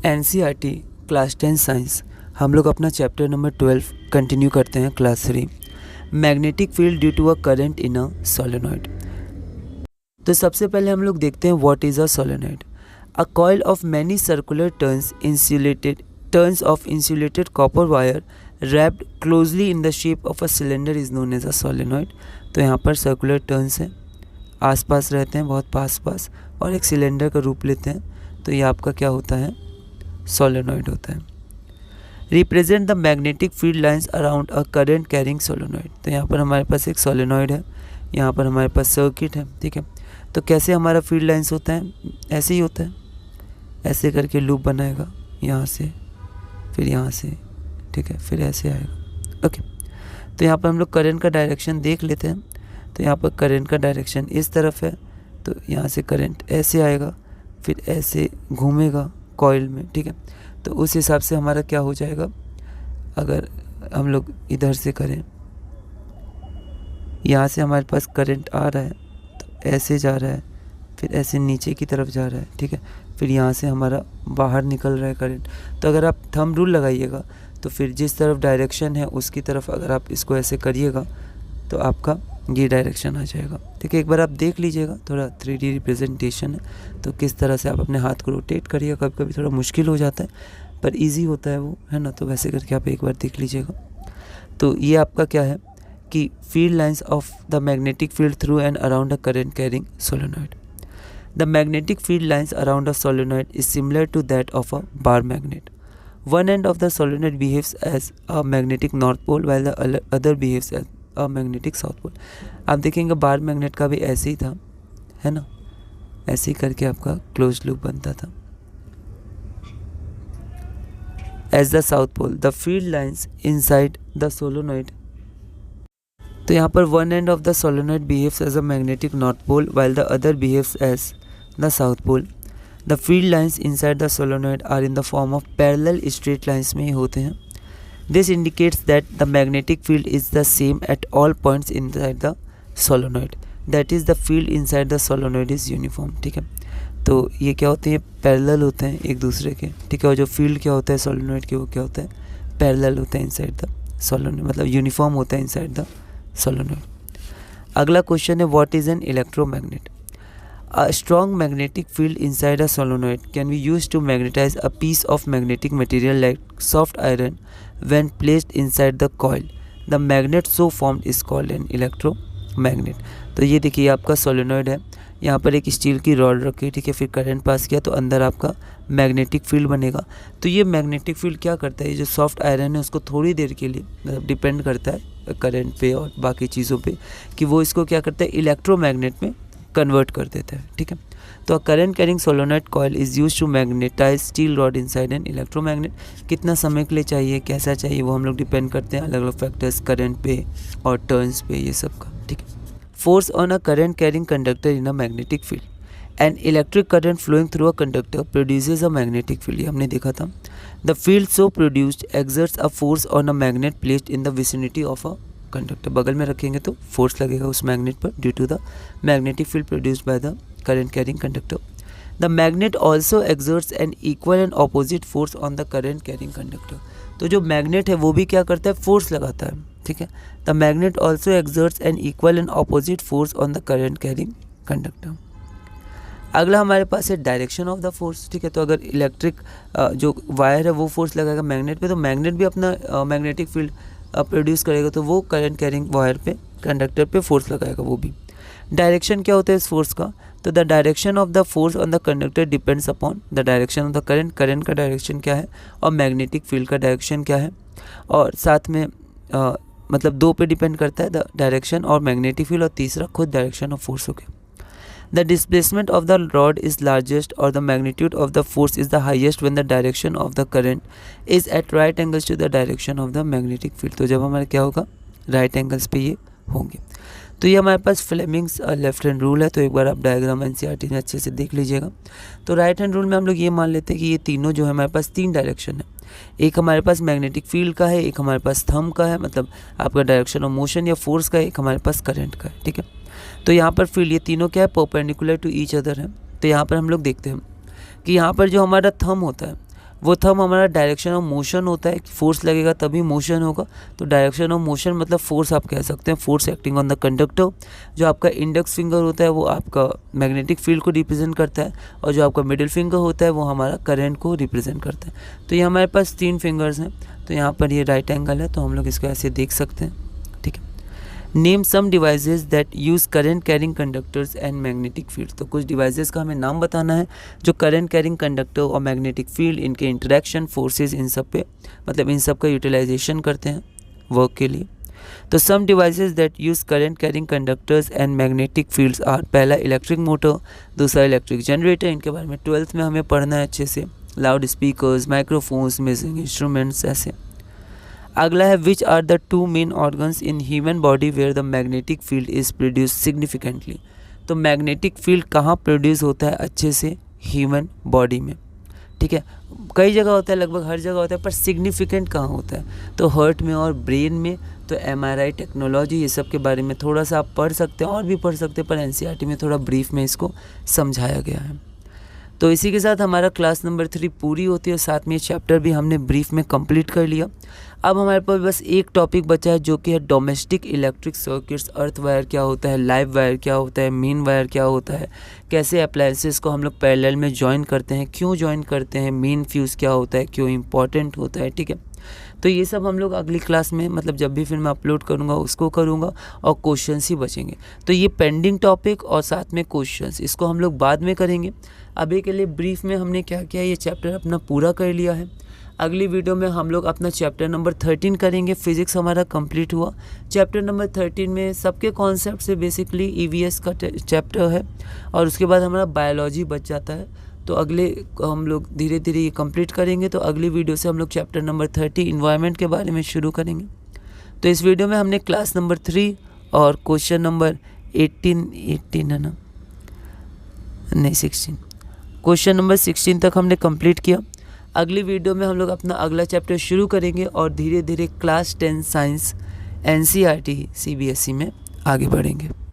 NCERT class 10 science हम लोग अपना चैप्टर नंबर 12 कंटिन्यू करते हैं class 3 magnetic field due to a current in a solenoid. तो सबसे पहले हम लोग देखते हैं what is a solenoid. A coil of many circular turns of insulated copper wire wrapped closely in the shape of a cylinder is known as a solenoid. तो यहाँ पर सर्कुलर टर्न्स हैं, आसपास रहते हैं, बहुत पास और एक सिलेंडर का रूप लेते हैं, तो ये आपका क्या होता है, सोलेनॉइड होता है। Represent the magnetic field lines around a current carrying solenoid. तो यहाँ पर हमारे पास एक सोलेनॉइड है, यहाँ पर हमारे पास सर्किट है, ठीक है। तो कैसे हमारा फील्ड लाइंस होता है, ऐसे ही होता है, ऐसे करके लूप बनाएगा, यहाँ से फिर यहाँ से, ठीक है, फिर ऐसे आएगा, ओके। तो यहाँ पर हम लोग करंट का डायरेक्शन देख लेते हैं। तो यहाँ पर करंट का डायरेक्शन इस तरफ है, तो यहाँ से करंट ऐसे आएगा, फिर ऐसे घूमेगा कॉइल में, ठीक है। तो उस हिसाब से हमारा क्या हो जाएगा, अगर हम लोग इधर से करें, यहाँ से हमारे पास करंट आ रहा है, तो ऐसे जा रहा है, फिर ऐसे नीचे की तरफ जा रहा है, ठीक है। फिर यहाँ से हमारा बाहर निकल रहा है करंट। तो अगर आप थंब रूल लगाइएगा तो फिर जिस तरफ डायरेक्शन है उसकी तरफ अगर आप इसको ऐसे करिएगा तो आपका ये डायरेक्शन आ जाएगा, ठीक है। एक बार आप देख लीजिएगा, थोड़ा 3D रिप्रेजेंटेशन है, तो किस तरह से आप अपने हाथ को रोटेट करिएगा। कभी कभी थोड़ा मुश्किल हो जाता है पर इजी होता है वो, है ना। तो वैसे करके आप एक बार देख लीजिएगा। तो ये आपका क्या है कि field lines of the magnetic field through and around a current carrying solenoid. The magnetic field lines around a solenoid is similar to that of a bar magnet. One end of the solenoid behaves as a magnetic north pole while the other behaves as a magnetic south pole. आप देखेंगे bar magnet का भी ऐसे ही था, है ना, ऐसे ही करके आपका क्लोज लूप बनता था. As the south pole, the field lines inside the solenoid. तो यहाँ पर one end of the solenoid behaves as a magnetic north pole while the other behaves as the south pole. The field lines inside the solenoid are in the form of parallel straight lines में होते हैं. This indicates that the magnetic field is the same at all points inside the solenoid. That is, the field inside the solenoid is uniform. ठीक है, तो ये क्या होते हैं, पैरेलल होते हैं एक दूसरे के, ठीक है। और जो फील्ड क्या होता है सोलेनॉइड के, वो क्या होता है, पैरेलल होता है इनसाइड द सोलेनॉइड, मतलब यूनिफॉर्म होता है इनसाइड द सोलेनॉइड. अगला क्वेश्चन है, what is an electromagnet. A strong magnetic field inside a solenoid can be used to magnetize a piece of magnetic material like soft iron when placed inside the coil. The magnet so formed is called an electromagnet. तो ये देखिए आपका solenoid है, यहाँ पर एक steel की rod रखी, ठीक है, फिर करंट पास किया तो अंदर आपका मैग्नेटिक फील्ड बनेगा. तो ये मैग्नेटिक फील्ड क्या करता है, जो सॉफ्ट आयरन है उसको थोड़ी देर के लिए, मतलब डिपेंड करता है करंट पे और बाकी चीज़ों पे, कि वो इसको क्या करता है, इलेक्ट्रोमैग्नेट में कन्वर्ट कर देता है, ठीक है. तो current carrying solenoid coil is used to magnetise steel rod inside an electromagnet. कितना समय के लिए चाहिए, कैसा चाहिए, वो हम लोग डिपेंड करते हैं अलग अलग फैक्टर्स, करंट पे और टर्न्स पे, ये सब का, ठीक है. Force on a current carrying conductor in a magnetic field. An electric current flowing through a conductor produces a magnetic field. ये हमने देखा था. The field so produced exerts a force on a magnet placed in the vicinity of a conductor. बगल में रखेंगे तो force लगेगा उस मैग्नेट पर due to the magnetic field produced by the current carrying conductor. The magnet also exerts an equal and opposite force on the current carrying conductor. तो जो magnet है वो भी क्या करता है, फोर्स लगाता है, ठीक है. The magnet also exerts an equal and opposite force on the current carrying conductor. अगला हमारे पास है डायरेक्शन ऑफ द फोर्स, ठीक है. तो अगर इलेक्ट्रिक जो वायर है वो फोर्स लगाएगा मैग्नेट पे, तो मैग्नेट भी अपना मैग्नेटिक फील्ड प्रोड्यूस करेगा, तो वो करंट कैरिंग वायर पे, कंडक्टर पे फोर्स लगाएगा वो भी. डायरेक्शन क्या होता है इस फोर्स का, तो the direction of the force on the conductor depends upon the direction of the current. Current का डायरेक्शन क्या है और मैग्नेटिक फील्ड का डायरेक्शन क्या है, और साथ में मतलब दो पे डिपेंड करता है, द डायरेक्शन और मैग्नेटिक फील्ड, और तीसरा खुद direction of force. Okay. The displacement of the rod is largest or the magnitude of the force is the highest when the direction of the current is at right angles to the direction of the magnetic field. तो जब हमारा क्या होगा, right angles पे ये होंगे. तो ये हमारे पास फ्लेमिंग्स लेफ्ट हैंड रूल है. तो एक बार आप डायग्राम एनसीईआरटी में अच्छे से देख लीजिएगा. तो राइट हैंड रूल में हम लोग ये मान लेते हैं कि ये तीनों जो है हमारे पास तीन डायरेक्शन है. एक हमारे पास मैग्नेटिक फील्ड का है, एक हमारे पास थंब का है, मतलब आपका डायरेक्शन ऑफ मोशन या फोर्स का है, एक हमारे पास करंट का है, ठीक है. तो यहाँ पर फील्ड ये तीनों क्या है, परपेंडिकुलर टू ईच अदर है. तो यहाँ पर हम लोग देखते हैं कि यहाँ पर जो हमारा थंब होता है वो थंब हमारा डायरेक्शन ऑफ मोशन होता है, फोर्स लगेगा तभी मोशन होगा, तो डायरेक्शन ऑफ मोशन मतलब फोर्स आप कह सकते हैं, force acting on the conductor. जो आपका इंडेक्स फिंगर होता है वो आपका मैग्नेटिक फील्ड को रिप्रेजेंट करता है, और जो आपका मिडिल फिंगर होता है वो हमारा करंट को रिप्रेजेंट करता है। तो ये हमारे पास 3 फिंगर्स हैं, तो यहाँ पर ये राइट एंगल है, तो हम लोग इसको ऐसे देख सकते हैं, ठीक है। Name some devices that use current carrying conductors and magnetic field. तो कुछ डिवाइसेस का हमें नाम बताना है जो करंट कैरिंग कंडक्टर और मैग्नेटिक फील्ड, इनके इंटरेक्शन, फोर्सेस, इन सब पे मतलब इन सब का यूटिलाइजेशन करते हैं वर्क के लिए। तो some devices that use current carrying conductors and magnetic fields are, पहला इलेक्ट्रिक मोटर, दूसरा इलेक्ट्रिक जनरेटर, इनके बारे में 12th में हमें पढ़ना है अच्छे से, loud speakers, microphones, music instruments ऐसे। अगला है which are the 2 main organs in human body where the magnetic field is produce significantly. तो मैग्नेटिक फील्ड कहाँ प्रोड्यूस होता है अच्छे से, ह्यूमन बॉडी में, ठीक है। कई जगह होता है, लगभग हर जगह होता है, पर सिग्निफिकेंट कहाँ होता है, तो हार्ट में और ब्रेन में। तो MRI टेक्नोलॉजी ये सब के बारे में थोड़ा सा आप पढ़ सकते हैं, और भी पढ़ सकते हैं, पर NCERT में थोड़ा ब्रीफ में इसको समझाया गया है। तो इसी के साथ हमारा क्लास नंबर 3 पूरी होती है, और साथ में ये चैप्टर भी हमने ब्रीफ में कंप्लीट कर लिया। अब हमारे पास बस एक टॉपिक बचा है जो कि है domestic electric circuits. Earth wire क्या होता है, लाइव वायर क्या होता है, मेन वायर क्या होता है, कैसे अप्लायंसेस को हम लोग पैरेलल में ज्वाइन करते हैं, क्यों ज्वाइन करते हैं, मेन फ्यूज़ क्या होता है, क्यों इंपॉर्टेंट होता है, ठीक है। तो ये सब हम लोग अगली क्लास में, मतलब जब भी फिर मैं अपलोड करूँगा उसको करूँगा, और क्वेश्चंस ही बचेंगे। तो ये पेंडिंग टॉपिक और साथ में क्वेश्चंस, इसको हम लोग बाद में करेंगे। अभी के लिए ब्रीफ में हमने क्या किया, ये चैप्टर अपना पूरा कर लिया है। अगली वीडियो में हम लोग अपना चैप्टर नंबर 13 करेंगे। फिजिक्स हमारा कंप्लीट हुआ। चैप्टर नंबर 13 में सबके कॉन्सेप्ट से बेसिकली EVS का चैप्टर है, और उसके बाद हमारा बायोलॉजी बच जाता है। तो अगले हम लोग धीरे धीरे ये कंप्लीट करेंगे। तो अगली वीडियो से हम लोग चैप्टर नंबर 30 इन्वायरमेंट के बारे में शुरू करेंगे। तो इस वीडियो में हमने क्लास नंबर 3 और क्वेश्चन नंबर 18 है ना, नहीं 16, क्वेश्चन नंबर 16 तक हमने कंप्लीट किया। अगली वीडियो में हम लोग अपना अगला चैप्टर शुरू करेंगे, और धीरे धीरे क्लास 10 साइंस NCERT CBSE में आगे बढ़ेंगे।